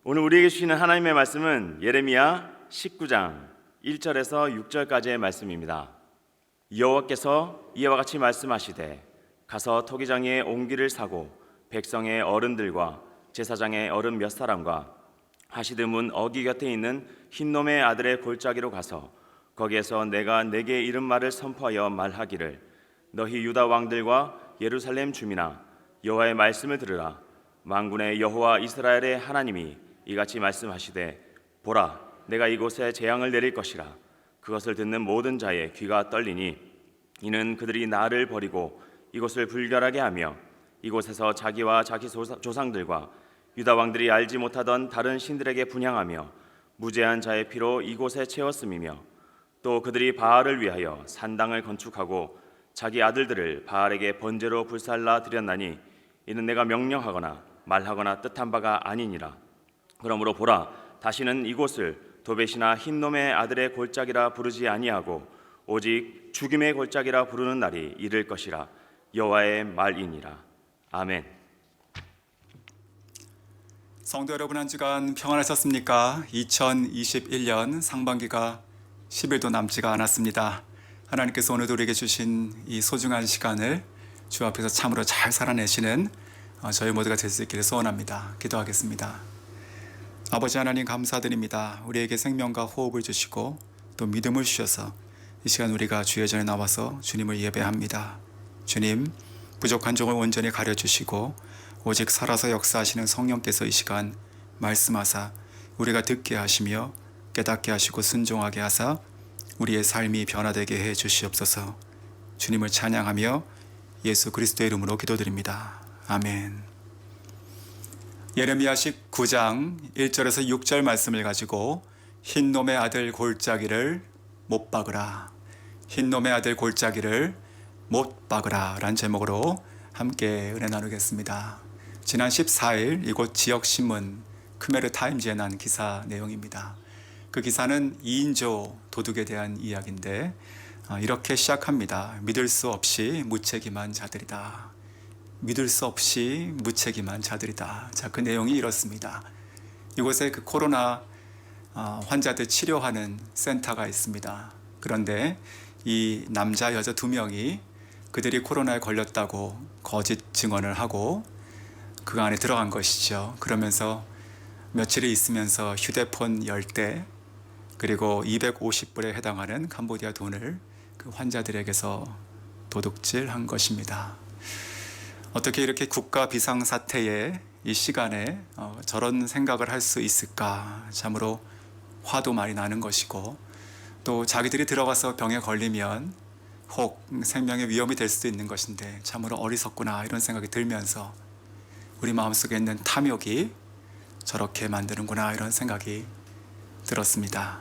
오늘 우리에게 주시는 하나님의 말씀은 예레미야 19장 1절에서 6절까지의 말씀입니다. 여호와께서 이와 같이 말씀하시되 가서 토기장에 옹기를 사고 백성의 어른들과 제사장의 어른 몇 사람과 하시드문 어기 곁에 있는 흰놈의 아들의 골짜기로 가서 거기에서 내가 내게 이른 말을 선포하여 말하기를 너희 유다 왕들과 예루살렘 주민아 여호와의 말씀을 들으라. 만군의 여호와 이스라엘의 하나님이 이같이 말씀하시되 보라 내가 이곳에 재앙을 내릴 것이라. 그것을 듣는 모든 자의 귀가 떨리니 이는 그들이 나를 버리고 이곳을 불결하게 하며 이곳에서 자기와 자기 조상들과 유다 왕들이 알지 못하던 다른 신들에게 분향하며 무죄한 자의 피로 이곳에 채웠음이며 또 그들이 바알을 위하여 산당을 건축하고 자기 아들들을 바알에게 번제로 불살라 드렸나니 이는 내가 명령하거나 말하거나 뜻한 바가 아니니라. 그러므로 보라 다시는 이곳을 도벳이나 흰놈의 아들의 골짜기라 부르지 아니하고 오직 죽임의 골짜기라 부르는 날이 이를 것이라. 여호와의 말이니라. 아멘. 성도 여러분, 한 주간 평안하셨습니까? 2021년 상반기가 10일도 남지가 않았습니다. 하나님께서 오늘도 우리에게 주신 이 소중한 시간을 주 앞에서 참으로 잘 살아내시는 저희 모두가 될 수 있기를 소원합니다. 기도하겠습니다. 아버지 하나님 감사드립니다. 우리에게 생명과 호흡을 주시고 또 믿음을 주셔서 이 시간 우리가 주의 전에 나와서 주님을 예배합니다. 주님, 부족한 종을 온전히 가려주시고 오직 살아서 역사하시는 성령께서 이 시간 말씀하사 우리가 듣게 하시며 깨닫게 하시고 순종하게 하사 우리의 삶이 변화되게 해 주시옵소서. 주님을 찬양하며 예수 그리스도의 이름으로 기도드립니다. 아멘. 예레미야 19장 1절에서 6절 말씀을 가지고 흰놈의 아들 골짜기를 못 박으라, 흰놈의 아들 골짜기를 못 박으라 라는 제목으로 함께 은혜 나누겠습니다. 지난 14일 이곳 지역신문 크메르 타임즈에 난 기사 내용입니다. 그 기사는 2인조 도둑에 대한 이야기인데 이렇게 시작합니다. 믿을 수 없이 무책임한 자들이다. 믿을 수 없이 무책임한 자들이다. 자, 그 내용이 이렇습니다. 이곳에 그 코로나 환자들 치료하는 센터가 있습니다. 그런데 이 남자 여자 두 명이 그들이 코로나에 걸렸다고 거짓 증언을 하고 그 안에 들어간 것이죠. 그러면서 며칠이 있으면서 휴대폰 10대 그리고 250불에 해당하는 캄보디아 돈을 그 환자들에게서 도둑질한 것입니다. 어떻게 이렇게 국가 비상사태의 이 시간에 저런 생각을 할 수 있을까? 참으로 화도 많이 나는 것이고 또 자기들이 들어가서 병에 걸리면 혹 생명의 위험이 될 수도 있는 것인데 참으로 어리석구나 이런 생각이 들면서 우리 마음속에 있는 탐욕이 저렇게 만드는구나 이런 생각이 들었습니다.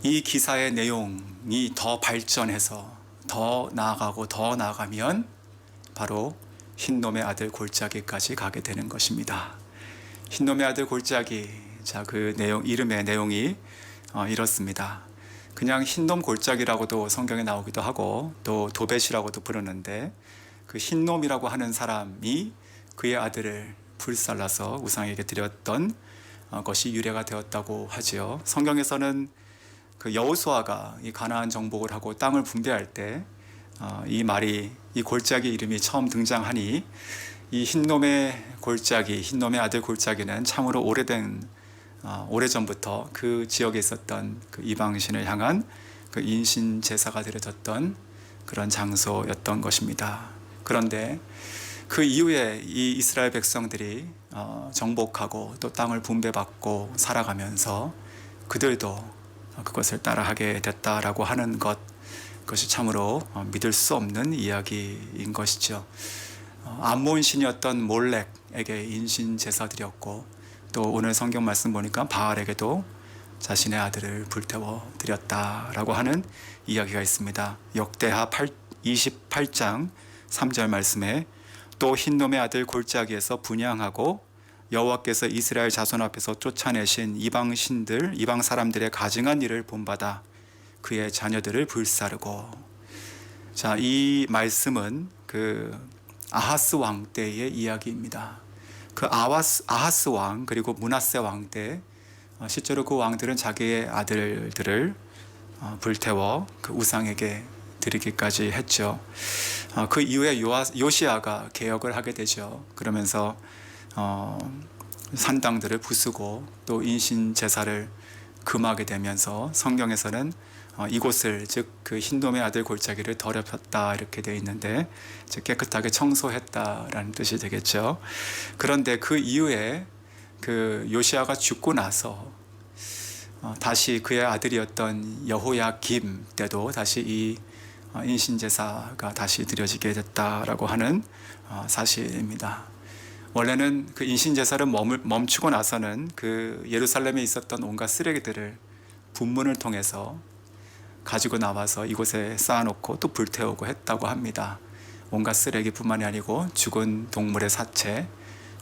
이 기사의 내용이 더 발전해서 더 나아가고 더 나아가면 바로 흰놈의 아들 골짜기까지 가게 되는 것입니다. 흰놈의 아들 골짜기, 자, 그 내용, 이름의 내용이 이렇습니다. 그냥 흰놈 골짜기라고도 성경에 나오기도 하고 또 도벳이라고도 부르는데 그 흰놈이라고 하는 사람이 그의 아들을 불살라서 우상에게 드렸던 것이 유래가 되었다고 하지요. 성경에서는 그 여호수아가 이 가나안 정복을 하고 땅을 분배할 때 이 말이 이 골짜기 이름이 처음 등장하니 이 흰놈의 골짜기, 흰놈의 아들 골짜기는 참으로 오래전부터 그 지역에 있었던 그 이방신을 향한 그 인신 제사가 드려졌던 그런 장소였던 것입니다. 그런데 그 이후에 이 이스라엘 백성들이 정복하고 또 땅을 분배받고 살아가면서 그들도 그것을 따라하게 됐다라고 하는 그것이 참으로 믿을 수 없는 이야기인 것이죠. 암몬 신이었던 몰렉에게 인신 제사 드렸고 또 오늘 성경 말씀 보니까 바알에게도 자신의 아들을 불태워 드렸다라고 하는 이야기가 있습니다. 역대하 28장 3절 말씀에 또 흰놈의 아들 골짜기에서 분향하고 여호와께서 이스라엘 자손 앞에서 쫓아내신 이방 신들, 이방 사람들의 가증한 일을 본받아 그의 자녀들을 불사르고. 자, 이 말씀은 그 아하스 왕 때의 이야기입니다. 그 아하스 왕 그리고 므낫세 왕 때 실제로 그 왕들은 자기의 아들들을 불태워 그 우상에게 드리기까지 했죠. 그 이후에 요시아가 개혁을 하게 되죠. 그러면서 산당들을 부수고 또 인신 제사를 금하게 되면서 성경에서는 이곳을 즉 그 흰놈의 아들 골짜기를 더럽혔다 이렇게 되어 있는데 즉 깨끗하게 청소했다라는 뜻이 되겠죠. 그런데 그 이후에 그 요시아가 죽고 나서 다시 그의 아들이었던 여호야김 때도 다시 이 인신제사가 다시 드려지게 됐다라고 하는 사실입니다. 원래는 그 인신제사를 멈추고 나서는 그 예루살렘에 있었던 온갖 쓰레기들을 분문을 통해서 가지고 나와서 이곳에 쌓아놓고 또 불태우고 했다고 합니다. 온갖 쓰레기뿐만이 아니고 죽은 동물의 사체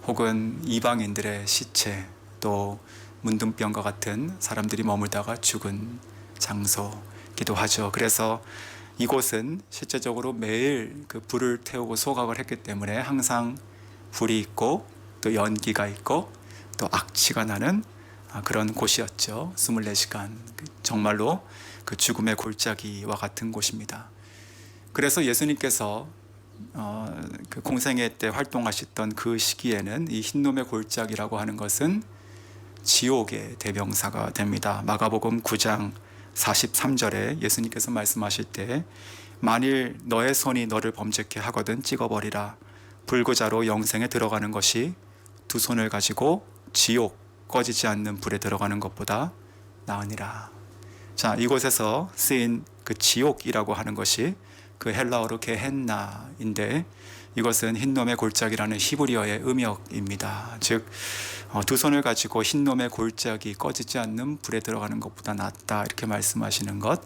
혹은 이방인들의 시체 또 문둥병과 같은 사람들이 머물다가 죽은 장소기도 하죠. 그래서 이곳은 실제적으로 매일 그 불을 태우고 소각을 했기 때문에 항상 불이 있고 또 연기가 있고 또 악취가 나는 그런 곳이었죠. 24시간 정말로 그 죽음의 골짜기와 같은 곳입니다. 그래서 예수님께서 그 공생애 때 활동하셨던 그 시기에는 이 흰놈의 골짜기라고 하는 것은 지옥의 대명사가 됩니다. 마가복음 9장 43절에 예수님께서 말씀하실 때 만일 너의 손이 너를 범죄케 하거든 찍어버리라. 불구자로 영생에 들어가는 것이 두 손을 가지고 지옥 꺼지지 않는 불에 들어가는 것보다 나으니라. 자, 이곳에서 쓰인 그 지옥이라고 하는 것이 그 헬라어로 게헨나인데 이것은 흰놈의 골짜기라는 히브리어의 음역입니다. 즉 두 손을 가지고 흰놈의 골짜기 꺼지지 않는 불에 들어가는 것보다 낫다 이렇게 말씀하시는 것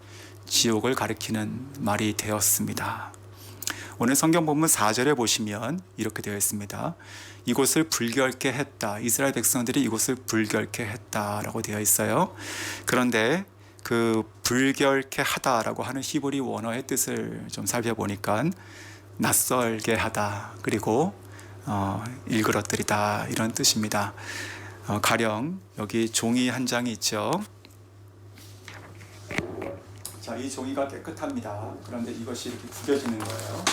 지옥을 가리키는 말이 되었습니다. 오늘 성경 본문 4절에 보시면 이렇게 되어 있습니다. 이곳을 불결케 했다. 이스라엘 백성들이 이곳을 불결케 했다라고 되어 있어요. 그런데 그 불결케 하다라고 하는 히브리 원어의 뜻을 좀 살펴보니까 낯설게 하다 그리고 일그러뜨리다 이런 뜻입니다. 가령 여기 종이 한 장이 있죠. 자, 이 종이가 깨끗합니다. 그런데 이것이 이렇게 구겨지는 거예요.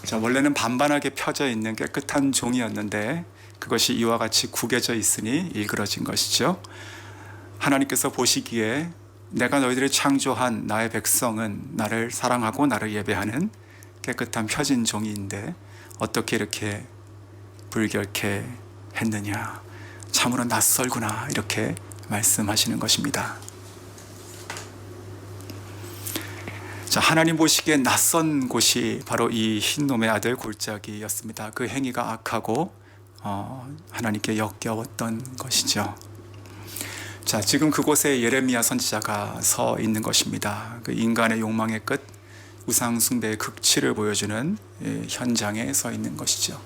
자, 원래는 반반하게 펴져 있는 깨끗한 종이었는데 그것이 이와 같이 구겨져 있으니 일그러진 것이죠. 하나님께서 보시기에 내가 너희들을 창조한 나의 백성은 나를 사랑하고 나를 예배하는 깨끗한 펴진 종이인데 어떻게 이렇게 불결케 했느냐. 참으로 낯설구나 이렇게 말씀하시는 것입니다. 자, 하나님 보시기에 낯선 곳이 바로 이 흰놈의 아들 골짜기였습니다. 그 행위가 악하고 하나님께 역겨웠던 것이죠. 자, 지금 그곳에 예레미야 선지자가 서 있는 것입니다. 그 인간의 욕망의 끝, 우상 숭배의 극치를 보여주는 현장에 서 있는 것이죠.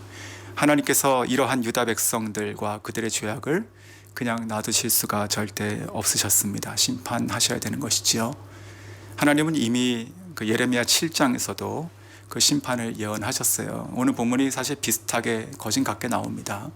하나님께서 이러한 유다 백성들과 그들의 죄악을 그냥 놔두실 수가 절대 없으셨습니다. 심판하셔야 되는 것이지요. 하나님은 이미 그 예레미야 7장에서도 그 심판을 예언하셨어요. 오늘 본문이 사실 비슷하게 거진 같게 나옵니다.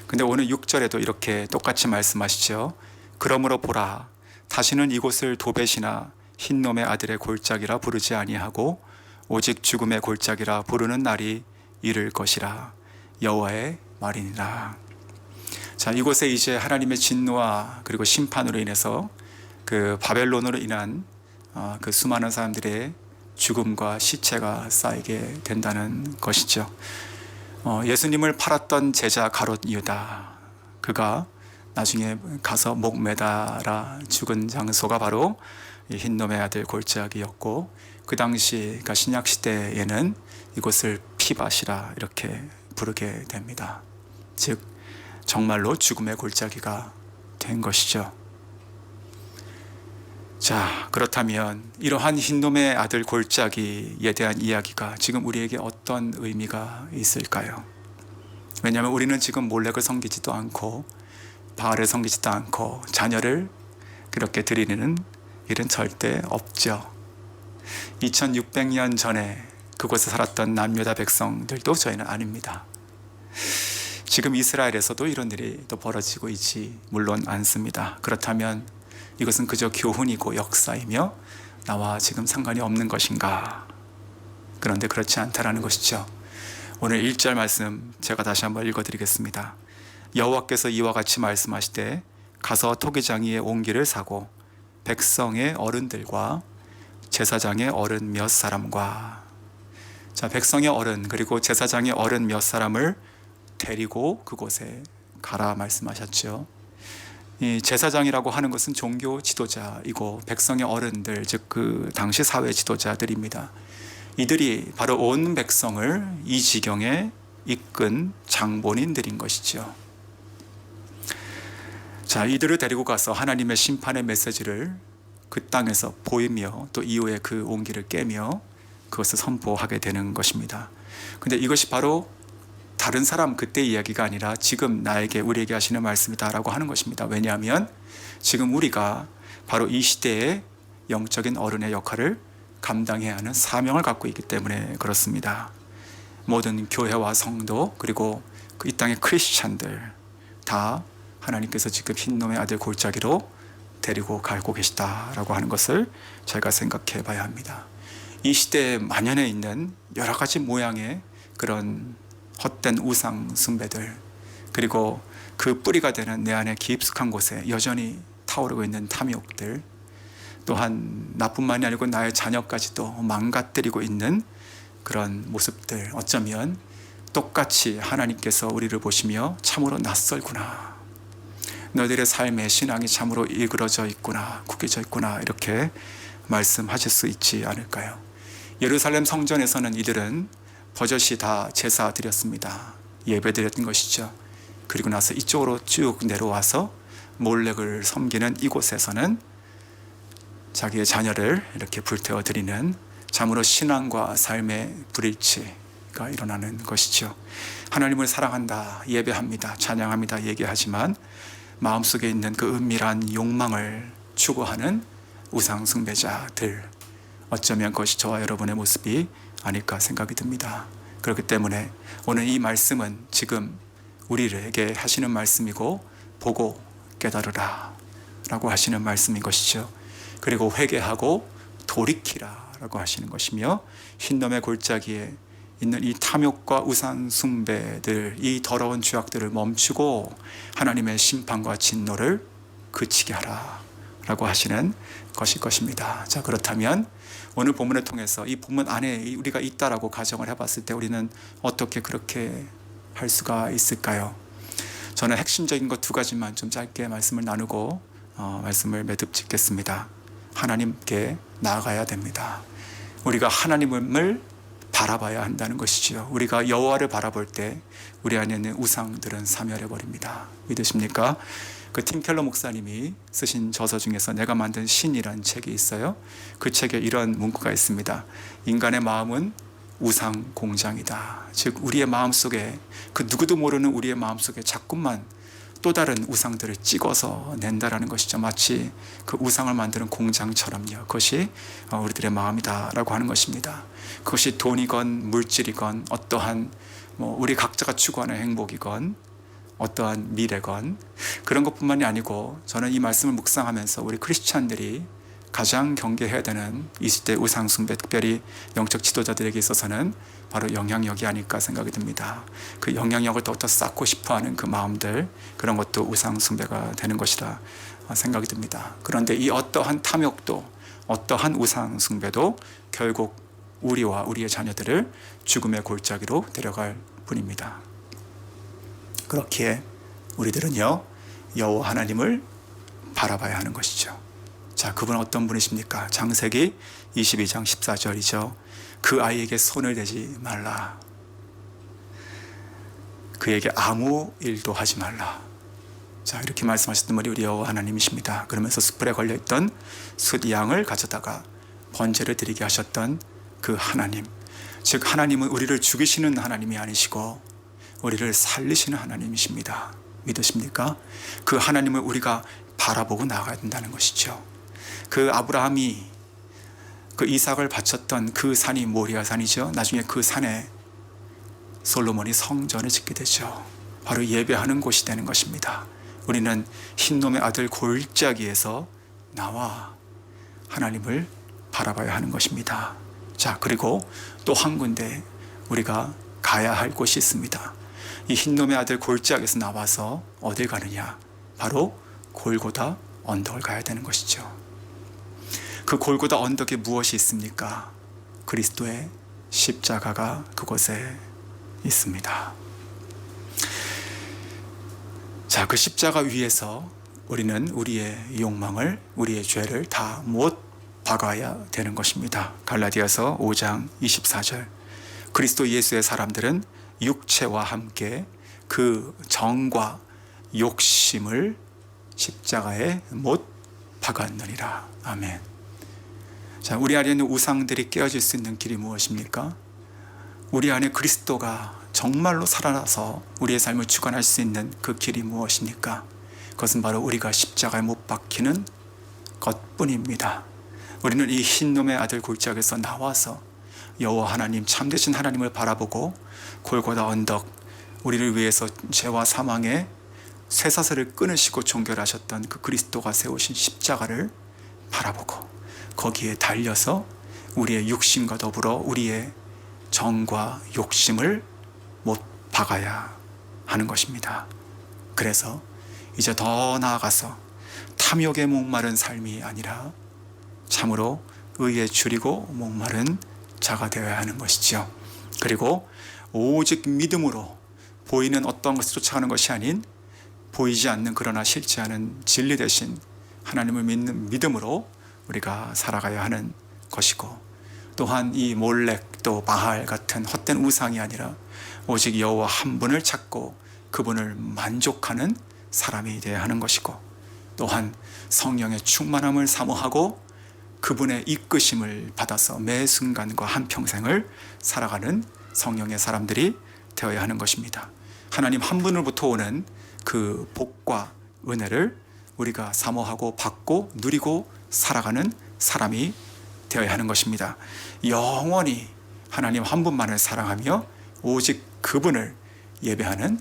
근데 오늘 6절에도 이렇게 똑같이 말씀하시죠. 그러므로 보라, 다시는 이곳을 도벳이나 흰놈의 아들의 골짜기라 부르지 아니하고 오직 죽음의 골짜기라 부르는 날이 이를 것이라. 여호와의 말이니라. 자, 이곳에 이제 하나님의 진노와 그리고 심판으로 인해서 그 바벨론으로 인한 그 수많은 사람들의 죽음과 시체가 쌓이게 된다는 것이죠. 예수님을 팔았던 제자 가롯 유다, 그가 나중에 가서 목 매달아 죽은 장소가 바로 이 흰놈의 아들 골짜기였고 그 당시 그러니까 신약 시대에는 이곳을 피밭이라 이렇게 부르게 됩니다. 즉 정말로 죽음의 골짜기가 된 것이죠. 자, 그렇다면 이러한 흰놈의 아들 골짜기에 대한 이야기가 지금 우리에게 어떤 의미가 있을까요? 왜냐하면 우리는 지금 몰렉을 섬기지도 않고 바알을 섬기지도 않고 자녀를 그렇게 드리는 일은 절대 없죠. 2600년 전에 그곳에 살았던 남유다 백성들도 저희는 아닙니다. 지금 이스라엘에서도 이런 일이 또 벌어지고 있지 물론 않습니다. 그렇다면 이것은 그저 교훈이고 역사이며 나와 지금 상관이 없는 것인가? 그런데 그렇지 않다라는 것이죠. 오늘 1절 말씀 제가 다시 한번 읽어드리겠습니다. 여호와께서 이와 같이 말씀하시되 가서 토기장이의 옹기를 사고 백성의 어른들과 제사장의 어른 몇 사람과, 자, 백성의 어른 그리고 제사장의 어른 몇 사람을 데리고 그곳에 가라 말씀하셨죠. 이 제사장이라고 하는 것은 종교 지도자이고 백성의 어른들, 즉 그 당시 사회 지도자들입니다. 이들이 바로 온 백성을 이 지경에 이끈 장본인들인 것이죠. 자, 이들을 데리고 가서 하나님의 심판의 메시지를 그 땅에서 보이며 또 이후에 그 온기를 깨며 그것을 선포하게 되는 것입니다. 근데 이것이 바로 다른 사람 그때 이야기가 아니라 지금 나에게 우리에게 하시는 말씀이다라고 하는 것입니다. 왜냐하면 지금 우리가 바로 이 시대의 영적인 어른의 역할을 감당해야 하는 사명을 갖고 있기 때문에 그렇습니다. 모든 교회와 성도 그리고 이 땅의 크리스찬들 다 하나님께서 지금 흰놈의 아들 골짜기로 데리고 가고 계시다라고 하는 것을 저희가 생각해 봐야 합니다. 이 시대에 만연해 있는 여러 가지 모양의 그런 헛된 우상 숭배들, 그리고 그 뿌리가 되는 내 안에 깊숙한 곳에 여전히 타오르고 있는 탐욕들, 또한 나뿐만이 아니고 나의 자녀까지도 망가뜨리고 있는 그런 모습들, 어쩌면 똑같이 하나님께서 우리를 보시며 참으로 낯설구나, 너희들의 삶의 신앙이 참으로 일그러져 있구나, 구겨져 있구나, 이렇게 말씀하실 수 있지 않을까요? 예루살렘 성전에서는 이들은 버젓이 다 제사 드렸습니다. 예배 드렸던 것이죠. 그리고 나서 이쪽으로 쭉 내려와서 몰렉을 섬기는 이곳에서는 자기의 자녀를 이렇게 불태워 드리는 참으로 신앙과 삶의 불일치가 일어나는 것이죠. 하나님을 사랑한다, 예배합니다, 찬양합니다 얘기하지만 마음속에 있는 그 은밀한 욕망을 추구하는 우상 숭배자들, 어쩌면 그것이 저와 여러분의 모습이 아닐까 생각이 듭니다. 그렇기 때문에 오늘 이 말씀은 지금 우리에게 하시는 말씀이고 보고 깨달으라 라고 하시는 말씀인 것이죠. 그리고 회개하고 돌이키라 라고 하시는 것이며, 흰놈의 골짜기에 있는 이 탐욕과 우상 숭배들, 이 더러운 죄악들을 멈추고 하나님의 심판과 진노를 그치게 하라 라고 하시는 것일 것입니다. 자, 그렇다면 오늘 본문을 통해서 이 본문 안에 우리가 있다라고 가정을 해봤을 때 우리는 어떻게 그렇게 할 수가 있을까요? 저는 핵심적인 것 두 가지만 좀 짧게 말씀을 나누고 말씀을 매듭 짓겠습니다. 하나님께 나아가야 됩니다. 우리가 하나님을 바라봐야 한다는 것이지요. 우리가 여호와를 바라볼 때 우리 안에 있는 우상들은 사멸해 버립니다. 믿으십니까? 그 팀켈러 목사님이 쓰신 저서 중에서 내가 만든 신이라는 책이 있어요. 그 책에 이런 문구가 있습니다. 인간의 마음은 우상 공장이다. 즉 우리의 마음속에, 그 누구도 모르는 우리의 마음속에 자꾸만 또 다른 우상들을 찍어서 낸다라는 것이죠. 마치 그 우상을 만드는 공장처럼요. 그것이 우리들의 마음이다라고 하는 것입니다. 그것이 돈이건 물질이건 어떠한 우리 각자가 추구하는 행복이건 어떠한 미래건 그런 것뿐만이 아니고, 저는 이 말씀을 묵상하면서 우리 크리스찬들이 가장 경계해야 되는 이 시대 우상 숭배, 특별히 영적 지도자들에게 있어서는 바로 영향력이 아닐까 생각이 듭니다. 그 영향력을 더욱더 쌓고 싶어하는 그 마음들, 그런 것도 우상 숭배가 되는 것이라 생각이 듭니다. 그런데 이 어떠한 탐욕도 어떠한 우상 숭배도 결국 우리와 우리의 자녀들을 죽음의 골짜기로 데려갈 뿐입니다. 그렇기에 우리들은요, 여호와 하나님을 바라봐야 하는 것이죠. 자, 그분은 어떤 분이십니까? 창세기 22장 14절이죠. 그 아이에게 손을 대지 말라. 그에게 아무 일도 하지 말라. 자, 이렇게 말씀하셨던 분이 우리 여호와 하나님이십니다. 그러면서 숯불에 걸려있던 숫양을 가져다가 번제를 드리게 하셨던 그 하나님, 즉 하나님은 우리를 죽이시는 하나님이 아니시고 우리를 살리시는 하나님이십니다. 믿으십니까? 그 하나님을 우리가 바라보고 나아가야 된다는 것이죠. 그 아브라함이 그 이삭을 바쳤던 그 산이 모리아 산이죠. 나중에 그 산에 솔로몬이 성전을 짓게 되죠. 바로 예배하는 곳이 되는 것입니다. 우리는 흰놈의 아들 골짜기에서 나와 하나님을 바라봐야 하는 것입니다. 자, 그리고 또 한 군데 우리가 가야 할 곳이 있습니다. 이 흰놈의 아들 골짜기에서 나와서 어딜 가느냐? 바로 골고다 언덕을 가야 되는 것이죠. 그 골고다 언덕에 무엇이 있습니까? 그리스도의 십자가가 그곳에 있습니다. 자, 그 십자가 위에서 우리는 우리의 욕망을, 우리의 죄를 다 못 박아야 되는 것입니다. 갈라디아서 5장 24절. 그리스도 예수의 사람들은 육체와 함께 그 정과 욕심을 십자가에 못 박았느니라. 아멘. 자, 우리 안에 있는 우상들이 깨어질 수 있는 길이 무엇입니까? 우리 안에 그리스도가 정말로 살아나서 우리의 삶을 주관할 수 있는 그 길이 무엇입니까? 그것은 바로 우리가 십자가에 못 박히는 것뿐입니다. 우리는 이 흰놈의 아들 골짜기에서 나와서 여호와 하나님, 참되신 하나님을 바라보고 골고다 언덕, 우리를 위해서 죄와 사망의 쇠사슬을 끊으시고 종결하셨던 그 그리스도가 세우신 십자가를 바라보고 거기에 달려서 우리의 육신과 더불어 우리의 정과 욕심을 못 박아야 하는 것입니다. 그래서 이제 더 나아가서 탐욕에 목마른 삶이 아니라 참으로 의에 줄이고 목마른 자가 되어야 하는 것이죠. 그리고 오직 믿음으로 보이는 어떤 것을 쫓아가는 것이 아닌 보이지 않는 그러나 싫지 않은 진리 대신 하나님을 믿는 믿음으로 우리가 살아가야 하는 것이고, 또한 이 몰렉 또 바알 같은 헛된 우상이 아니라 오직 여호와 한 분을 찾고 그분을 만족하는 사람이 되어야 하는 것이고, 또한 성령의 충만함을 사모하고 그분의 이끄심을 받아서 매 순간과 한평생을 살아가는 성령의 사람들이 되어야 하는 것입니다. 하나님 한 분으로부터 오는 그 복과 은혜를 우리가 사모하고 받고 누리고 살아가는 사람이 되어야 하는 것입니다. 영원히 하나님 한 분만을 사랑하며 오직 그분을 예배하는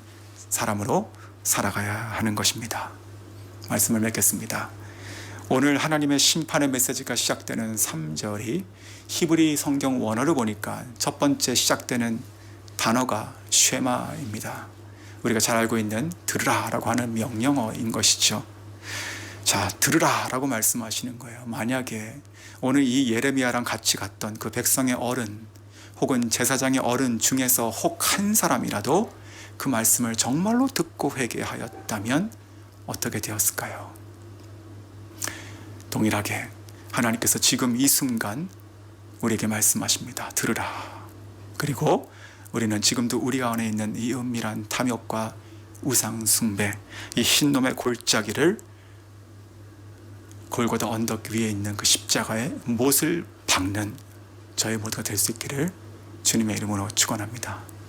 사람으로 살아가야 하는 것입니다. 말씀을 맺겠습니다. 오늘 하나님의 심판의 메시지가 시작되는 3절이 히브리 성경 원어를 보니까 첫 번째 시작되는 단어가 쉐마입니다. 우리가 잘 알고 있는 들으라라고 하는 명령어인 것이죠. 자, 들으라라고 말씀하시는 거예요. 만약에 오늘 이 예레미야랑 같이 갔던 그 백성의 어른 혹은 제사장의 어른 중에서 혹 한 사람이라도 그 말씀을 정말로 듣고 회개하였다면 어떻게 되었을까요? 동일하게 하나님께서 지금 이 순간 우리에게 말씀하십니다. 들으라. 그리고 우리는 지금도 우리 안에 있는 이 은밀한 탐욕과 우상 숭배, 이 흰놈의 골짜기를 골고다 언덕 위에 있는 그 십자가에 못을 박는 저희 모두가 될 수 있기를 주님의 이름으로 축원합니다.